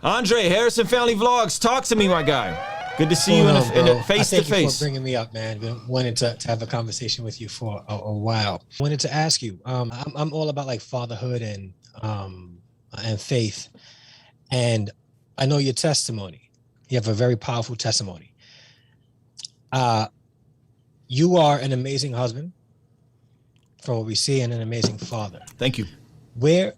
Andre, Harrison Family Vlogs, talk to me, my guy. Good to see you in a face-to-face. Thank you for bringing me up, man. Been wanting to have a conversation with you for a while. Wanted to ask you, I'm all about like fatherhood and faith. And I know your testimony. You have a very powerful testimony. You are an amazing husband, from what we see, and an amazing father. Thank you. Where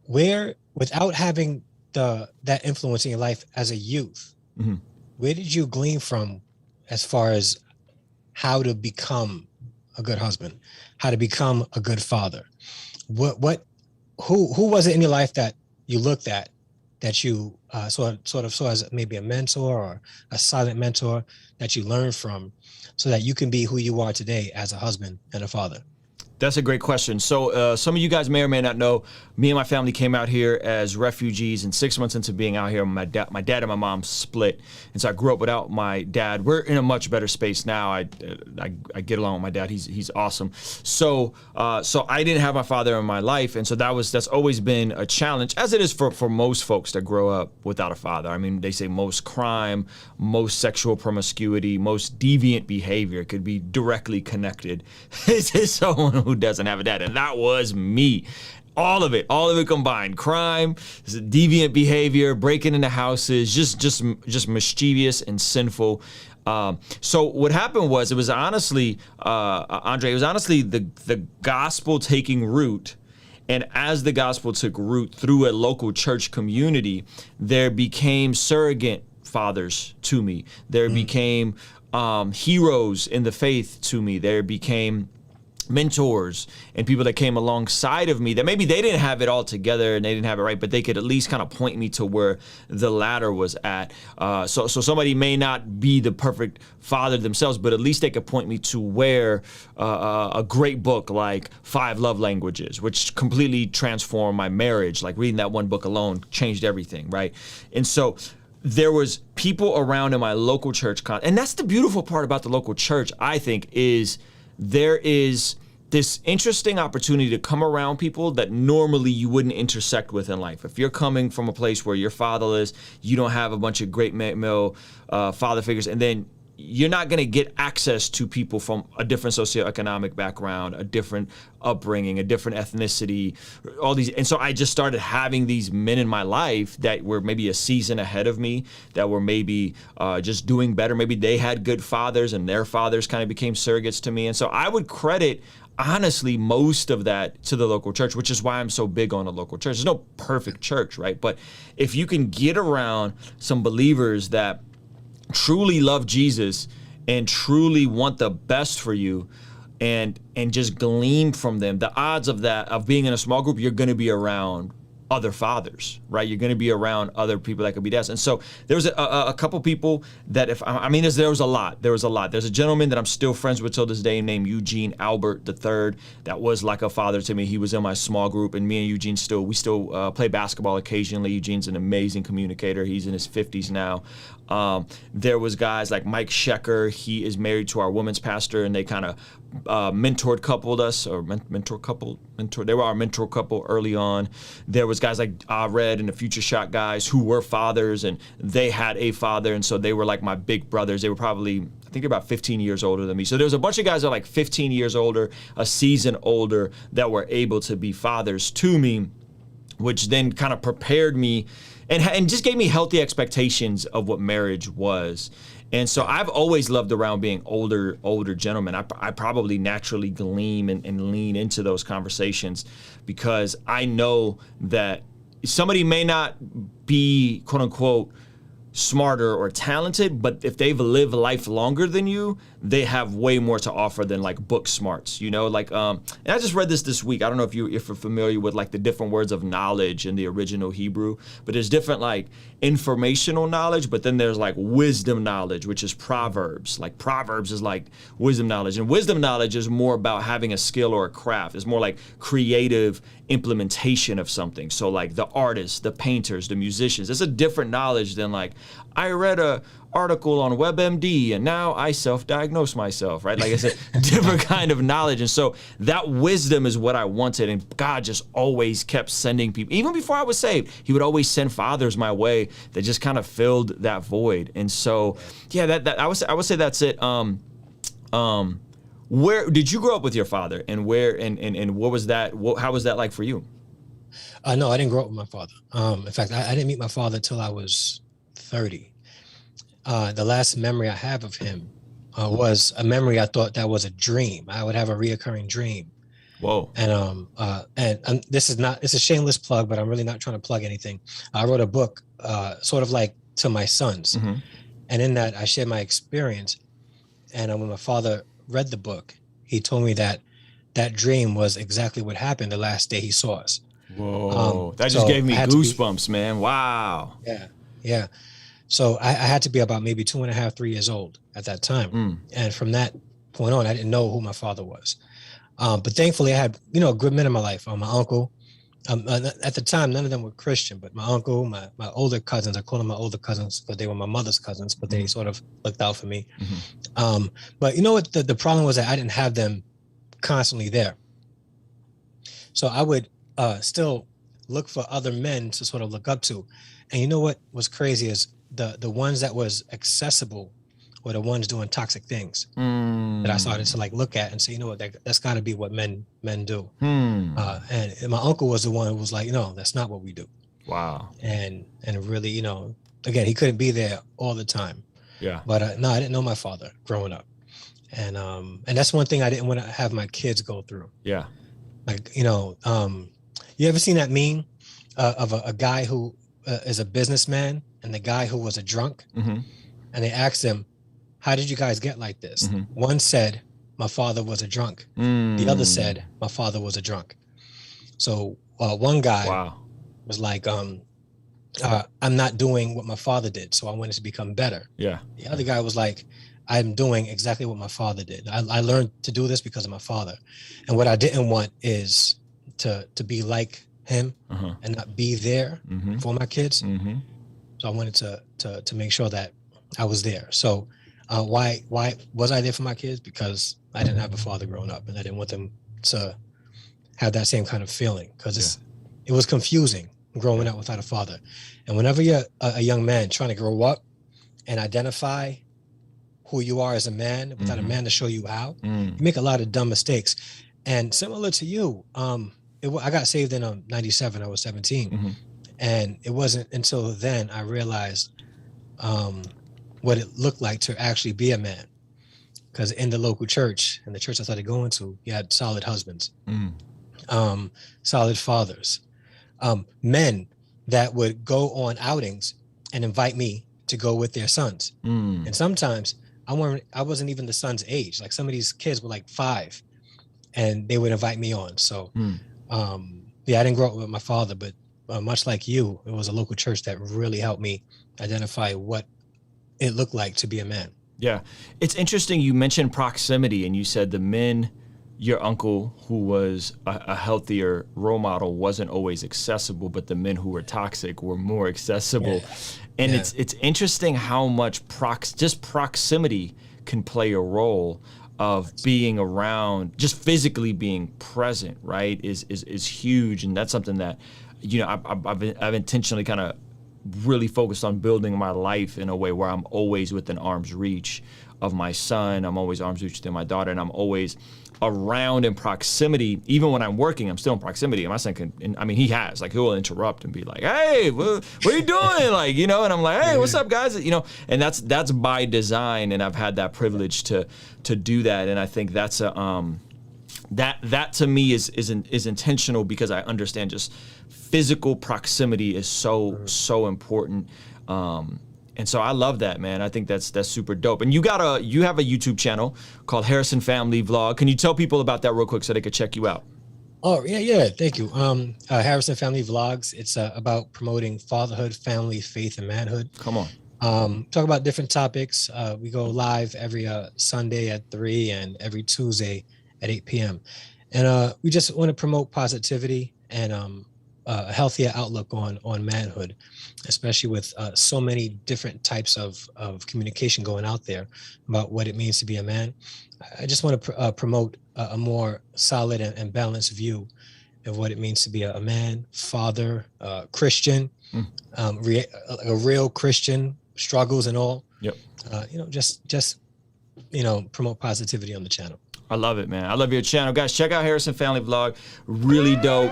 without having that influence in your life as a youth, mm-hmm. where did you glean from as far as how to become a good husband, how to become a good father? Who was it in your life that you looked at, that you sort of saw as maybe a mentor or a silent mentor that you learned from, so that you can be who you are today as a husband and a father? That's a great question. So some of you guys may or may not know, me and my family came out here as refugees, and 6 months into being out here, my dad and my mom split. And so I grew up without my dad. We're in a much better space now. I get along with my dad. He's awesome. So I didn't have my father in my life. And so that's always been a challenge, as it is for most folks that grow up without a father. I mean, they say most crime, most sexual promiscuity, most deviant behavior could be directly connected to someone who doesn't have a dad. And that was me. All of it combined. Crime, deviant behavior, breaking into houses, just mischievous and sinful. So what happened was, it was honestly, Andre, it was honestly the gospel taking root. And as the gospel took root through a local church community, there became surrogate fathers to me. There became heroes in the faith to me. There became mentors and people that came alongside of me that maybe they didn't have it all together and they didn't have it right, but they could at least kind of point me to where the ladder was at. So somebody may not be the perfect father themselves, but at least they could point me to where a great book like 5 Love Languages, which completely transformed my marriage, like reading that one book alone changed everything, right? And so there was people around in my local church, and that's the beautiful part about the local church, I think, is there is this interesting opportunity to come around people that normally you wouldn't intersect with in life. If you're coming from a place where you're fatherless, you don't have a bunch of great male father figures, and then you're not going to get access to people from a different socioeconomic background, a different upbringing, a different ethnicity, all these. And so I just started having these men in my life that were maybe a season ahead of me, that were maybe just doing better. Maybe they had good fathers and their fathers kind of became surrogates to me. And so I would credit, honestly, most of that to the local church, which is why I'm so big on a local church. There's no perfect church, right? But if you can get around some believers that truly love Jesus and truly want the best for you, and just glean from them, the odds of that, of being in a small group, you're going to be around other fathers, right? You're going to be around other people that could be dads. And so there was a couple people that there was a lot. There's a gentleman that I'm still friends with till this day named Eugene Albert III. That was like a father to me. He was in my small group, and me and Eugene we still play basketball occasionally. Eugene's an amazing communicator. He's in his 50s now. There was guys like Mike Shecker. He is married to our women's pastor, and they kind of mentored us, or they were our mentor couple early on. There was guys like Red and the Future Shot guys who were fathers, and they had a father, and so they were like my big brothers. They were probably, I think they're about 15 years older than me. So there was a bunch of guys that were like 15 years older, a season older, that were able to be fathers to me, which then kind of prepared me and just gave me healthy expectations of what marriage was. And so I've always loved around being older gentlemen. I probably naturally glean and lean into those conversations, because I know that somebody may not be, quote unquote, smarter or talented, but if they've lived life longer than you, they have way more to offer than like book smarts, you know, like, and I just read this week. I don't know if you're familiar with like the different words of knowledge in the original Hebrew, but there's different like informational knowledge, but then there's like wisdom knowledge, which is Proverbs. Like Proverbs is like wisdom knowledge, and wisdom knowledge is more about having a skill or a craft. It's more like creative implementation of something. So like the artists, the painters, the musicians, it's a different knowledge than like, I read a article on WebMD, and now I self-diagnose myself, right? Like it's a different kind of knowledge. And so that wisdom is what I wanted. And God just always kept sending people. Even before I was saved, he would always send fathers my way that just kind of filled that void. And so, yeah, that I would say that's it. Where did you grow up with your father, and where, and what was that? How was that like for you? No, I didn't grow up with my father. In fact, I didn't meet my father till I was 30. The last memory I have of him was a memory I thought that was a dream. I would have a reoccurring dream. Whoa. And this is not, it's a shameless plug, but I'm really not trying to plug anything. I wrote a book sort of like to my sons. Mm-hmm. And in that, I shared my experience. And when my father read the book, he told me that that dream was exactly what happened the last day he saw us. Whoa. That just gave me goosebumps, man. Wow. Yeah. Yeah. So I had to be about maybe 2.5, 3 years old at that time. And from that point on, I didn't know who my father was. But thankfully I had, good men in my life. My uncle, at the time, none of them were Christian, but my uncle, my older cousins, I call them my older cousins because they were my mother's cousins, but they sort of looked out for me. But you know what? The problem was that I didn't have them constantly there. So I would still look for other men to sort of look up to. And you know what was crazy is the ones that was accessible were the ones doing toxic things that I started to like look at and say, you know what, that's got to be what men do. And my uncle was the one who was like, that's not what we do. Wow. And really, again, he couldn't be there all the time. Yeah. But no, I didn't know my father growing up. And that's one thing I didn't want to have my kids go through. Yeah. Like, you ever seen that meme of a guy who is a businessman and the guy who was a drunk? And they asked him, how did you guys get like this? One said, my father was a drunk. The other said, my father was a drunk. So one guy was like, I'm not doing what my father did, so I wanted to become better. Yeah. The other guy was like, I'm doing exactly what my father did. I learned to do this because of my father. And what I didn't want is to be like him and not be there for my kids. So I wanted to make sure that I was there. So why was I there for my kids? Because I didn't have a father growing up, and I didn't want them to have that same kind of feeling, because it was confusing growing up without a father. And whenever you're a young man trying to grow up and identify who you are as a man without a man to show you how, you make a lot of dumb mistakes. And similar to you, I got saved in 97. I was 17. And it wasn't until then I realized what it looked like to actually be a man. Because in the local church, and the church I started going to, you had solid husbands, solid fathers, men that would go on outings and invite me to go with their sons. And sometimes I wasn't even the son's age. Like some of these kids were like 5 and they would invite me on. So I didn't grow up with my father, but much like you, it was a local church that really helped me identify what it looked like to be a man. Yeah. It's interesting. You mentioned proximity, and you said the men, your uncle, who was a healthier role model, wasn't always accessible, but the men who were toxic were more accessible. And it's interesting how much proximity can play a role of being around, just physically being present, right, is huge. And that's something that, I've intentionally kind of really focused on building my life in a way where I'm always within arm's reach of my son. I'm always arm's reach to my daughter, and I'm always around in proximity. Even when I'm working, I'm still in proximity. And my son he'll interrupt and be like, hey, what are you doing? And I'm like, hey, what's up, guys? And that's by design. And I've had that privilege to do that. And I think that's that to me is intentional, because I understand just physical proximity is so important. And so I love that, man. I think that's super dope. And you have a YouTube channel called Harrison Family Vlog. Can you tell people about that real quick so they could check you out? Oh, yeah. Thank you. Harrison Family Vlogs. It's about promoting fatherhood, family, faith, and manhood. Come on. Talk about different topics. We go live every Sunday at 3 and every Tuesday at 8 p.m. And we just want to promote positivity and a healthier outlook on manhood, especially with so many different types of communication going out there about what it means to be a man. I just want to promote a more solid and balanced view of what it means to be a man, father, Christian, a real Christian, struggles and all. Yep. Just promote positivity on the channel. I love it, man. I love your channel. Guys, check out Harrison Family Vlog. Really dope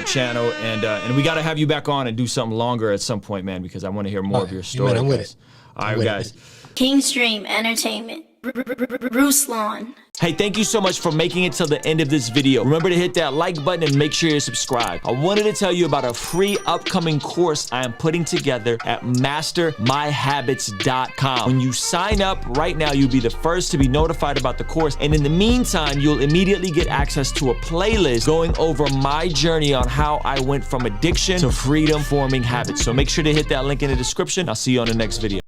channel. And we got to have you back on and do something longer at some point, man, because I want to hear more of your story. I'm with it. All right, guys. Kingstream Entertainment. Ruslan. Hey, thank you so much for making it till the end of this video. Remember to hit that like button and make sure you're subscribed. I wanted to tell you about a free upcoming course I am putting together at mastermyhabits.com. When you sign up right now, you'll be the first to be notified about the course. And in the meantime, you'll immediately get access to a playlist going over my journey on how I went from addiction to freedom forming habits. So make sure to hit that link in the description. I'll see you on the next video.